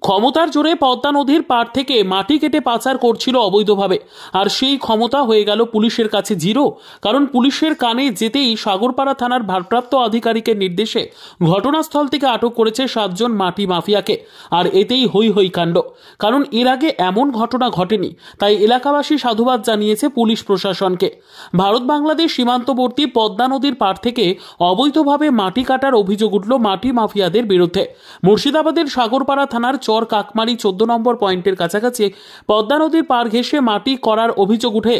ক্ষমতার জোরে পদ্মা নদীর পাড় থেকে মাটি কেটে পাচার করছিল অবৈধভাবে, আর সেই ক্ষমতা হয়ে গেল পুলিশের কাছে জিরো। কারণ পুলিশের কানে যেতেই সাগরপাড়া থানার ভারপ্রাপ্ত আধিকারিকের নির্দেশে ঘটনাস্থল থেকে আটক করেছে 7 জন মাটি মাফিয়াকে। আর এতেই হই হই কাণ্ড, কারণ এর আগে এমন ঘটনা ঘটেনি। তাই এলাকাবাসী সাধুবাদ জানিয়েছে পুলিশ প্রশাসনকে। ভারত বাংলাদেশ সীমান্তবর্তী পদ্মা নদীর পাড় থেকে অবৈধভাবে মাটি কাটার অভিযোগ উঠল মাটি মাফিয়াদের বিরুদ্ধে। মুর্শিদাবাদের সাগরপাড়া থানার চর কাকমারি 14 নম্বর পয়েন্টের কাছাকাছি পদ্মা নদীর পাড় ঘেঁষে মাটি করার অভিযোগ উঠে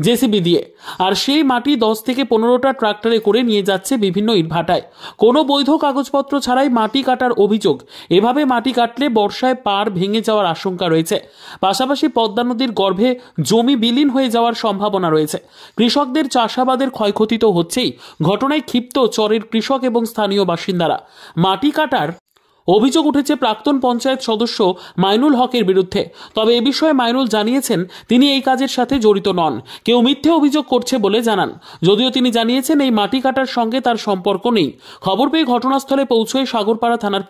জেসিবি দিয়ে। আর সেই মাটি 10 থেকে 15টা ট্রাক্টরে করে নিয়ে যাচ্ছে বিভিন্ন ইটভাটায়। কোনো বৈধ কাগজপত্র ছাড়াই মাটি কাটার অভিযোগ। এভাবে মাটি কাটলে বর্ষায় পাড় ভেঙে যাওয়ার আশঙ্কা রয়েছে। পাশাপাশি পদ্মা নদীর গর্ভে জমি বিলীন হয়ে যাওয়ার সম্ভাবনা রয়েছে। কৃষকদের চাষাবাদের ক্ষয়ক্ষতি তো হচ্ছেই, ঘটনায় ক্ষিপ্ত চরের কৃষক এবং স্থানীয় বাসিন্দারা। মাটি কাটার অভিযোগ উঠেছে প্রাক্তন পঞ্চায়েত সদস্য মাইনুল হকের বিরুদ্ধে। তবে এ বিষয়ে মাইনুল জানিয়েছেন তিনি এই কাজের সাথে জড়িত নন, কেউ মিথ্যে অভিযোগ করছে বলে জানান। যদিও তিনি জানিয়েছেন এই মাটি কাটার সঙ্গে তার সম্পর্ক নেই। খবর পেয়ে ঘটনাস্থলে পৌঁছয় সাগরপাড়া থানার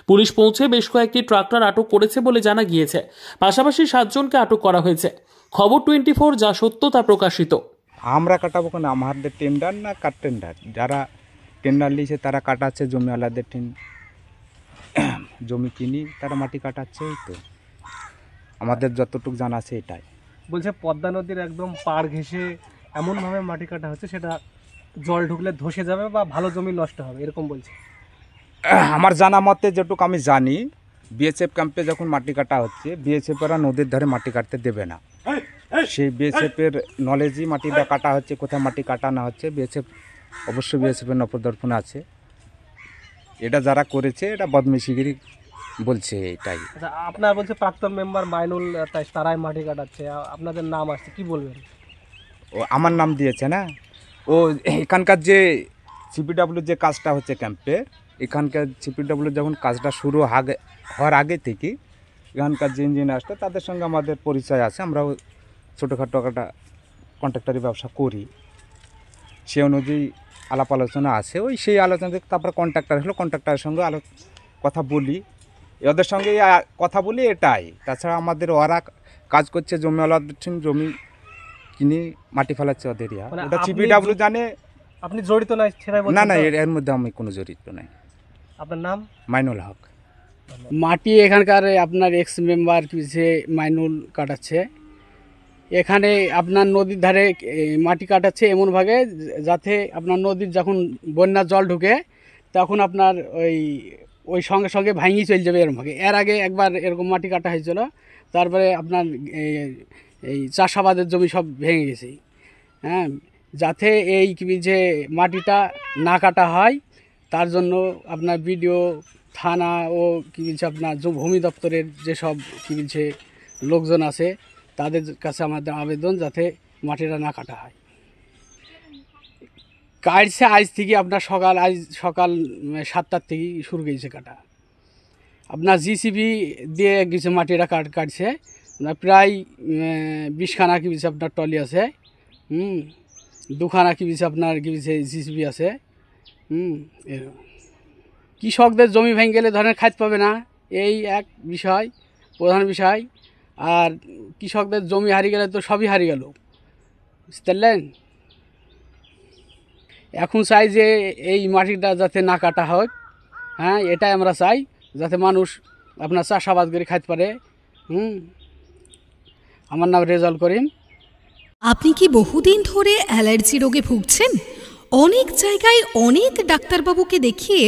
পুলিশ পৌঁছে বেশ কয়েকটি ট্রাক্টর আটক করেছে বলে জানা গিয়েছে। পাশাপাশি 7 জনকে আটক করা হয়েছে। খবর 24, যা সত্য তা প্রকাশিত। আমরা কাটাবো কেন? আমাদের টেন্ডার না কাট টেন্ডার? যারা টেন্ডার লিয়েছে তারা কাটাচ্ছে, জমিওয়ালাদের জমি কিনি তারা মাটি কাটাচ্ছে। এই তো আমাদের যতটুকু জানা আছে এটাই। বলছে পদ্মা নদীর একদম পাড় ঘেঁষে এমনভাবে মাটি কাটা হচ্ছে সেটা জল ঢুকলে ধসে যাবে বা ভালো জমি নষ্ট হবে, এরকম বলছে। আমার জানা মতে যেটুকু আমি জানি, বিএসএফ ক্যাম্পে যখন মাটি কাটা হচ্ছে, বিএসএফরা নদীর ধারে মাটি কাটতে দেবে না। সেই বিএসএফের নলেজই মাটিটা কাটা হচ্ছে, কোথায় মাটি কাটা না হচ্ছে। অবশ্যই বিএসএফের নজরদারিতে আছে। এটা যারা করেছে এটা বদমেশিগিরি বলছে এটাই। আচ্ছা, আপনার বলছে প্রাক্তন মেম্বার মাইনুল, তারাই মাটি কাটাচ্ছে, আপনাদের নাম আসছে, কি বলবেন? ও আমার নাম দিয়েছে না। ও এখানকার যে সিপিডব্লিউ যে কাজটা হচ্ছে ক্যাম্পে, এখানকার সিপিডব্লিউ যখন কাজটা শুরু হওয়ার আগে থেকে এখানকার যে ইঞ্জিনিয়ার্সটা তাদের সঙ্গে আমাদের পরিচয় আছে। আমরাও ছোটোখাটো একটা কন্ট্রাক্টারি ব্যবসা করি, সে অনুযায়ী আলাপ আলোচনা আছে। সেই আলোচনা থেকে তারপরে কন্ট্রাক্টার হলো, কন্ট্রাক্টারের সঙ্গে কথা বলি, ওদের সঙ্গে কথা বলি এটাই। তাছাড়া আমাদের ওরা কাজ করছে জমিওয়ালাদের জমি কিনে মাটি ফেলাচ্ছে ওদের। ওটা সিপিডব্লিউ জানে। আপনি জড়িত নাই সেটাই বলছেন? না, এর মধ্যে আমি কোনো জড়িত নাই। আপনার নাম? মাইনুল হক। মাটি এখানকার আপনার এক্স মেম্বার পিছিয়ে মাইনুল কাটাচ্ছে। এখানে আপনার নদীর ধারে মাটি কাটাচ্ছে এমনভাবে যাতে আপনার নদীর যখন বন্যার জল ঢুকে তখন আপনার ওই সঙ্গে সঙ্গে ভাঙিয়ে চলে যাবে এরকমভাবে। এর আগে একবার এরকম মাটি কাটা হয়েছিল, তারপরে আপনার এই চাষাবাদের জমি সব ভেঙে গেছে। হ্যাঁ, যাতে এই যে মাটিটা না কাটা হয় তার জন্য আপনার বিডিও, থানা ও আপনার ভূমি দপ্তরের যেসব লোকজন আছে তাদের কাছে আমাদের আবেদন যাতে মাটিটা না কাটা হয়। কাটছে আজ থেকে আপনার সকাল 7টার থেকে শুরু গেছে কাটা। আপনার জিসিবি দিয়ে গেছে মাটিটা কাটছে। প্রায় 20খানা আপনার টলি আছে, 2খানা আপনার জিসিবি আছে। কৃষকদের জমি ভেঙে গেলে ধরেন খাইতে পাবে না, এই এক বিষয়, প্রধান বিষয়। আর কৃষকদের জমি হারিয়ে গেলে তো সবই হারিয়ে গেল, বুঝতে পারলেন? এখন চাই যে এই মাটিটা যাতে না কাটা হোক। হ্যাঁ, এটাই আমরা চাই, যাতে মানুষ আপনার চাষাবাদ করে খাইতে পারে। আমার নাম রেজাউল করিম। আপনি কি বহুদিন ধরে অ্যালার্জি রোগে ভুগছেন? অনেক জায়গায় অনেক ডাক্তারবাবুকে দেখিয়ে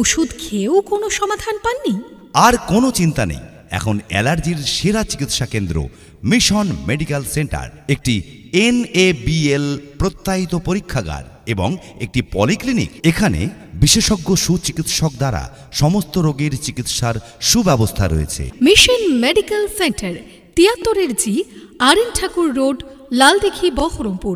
ওষুধ খেয়েও কোনো সমাধান পাননি? আর কোনো চিন্তা নেই, এখন অ্যালার্জির সেরা চিকিৎসা কেন্দ্র মিশন মেডিকেল সেন্টার, একটি NABL প্রত্যায়িত পরীক্ষাগার এবং একটি পলিক্লিনিক। এখানে বিশেষজ্ঞ সুচিকিৎসক দ্বারা সমস্ত রোগের চিকিৎসার সুব্যবস্থা রয়েছে। Mission medical centre 73 G RN ঠাকুর রোড, লালদিঘি, বহরমপুর।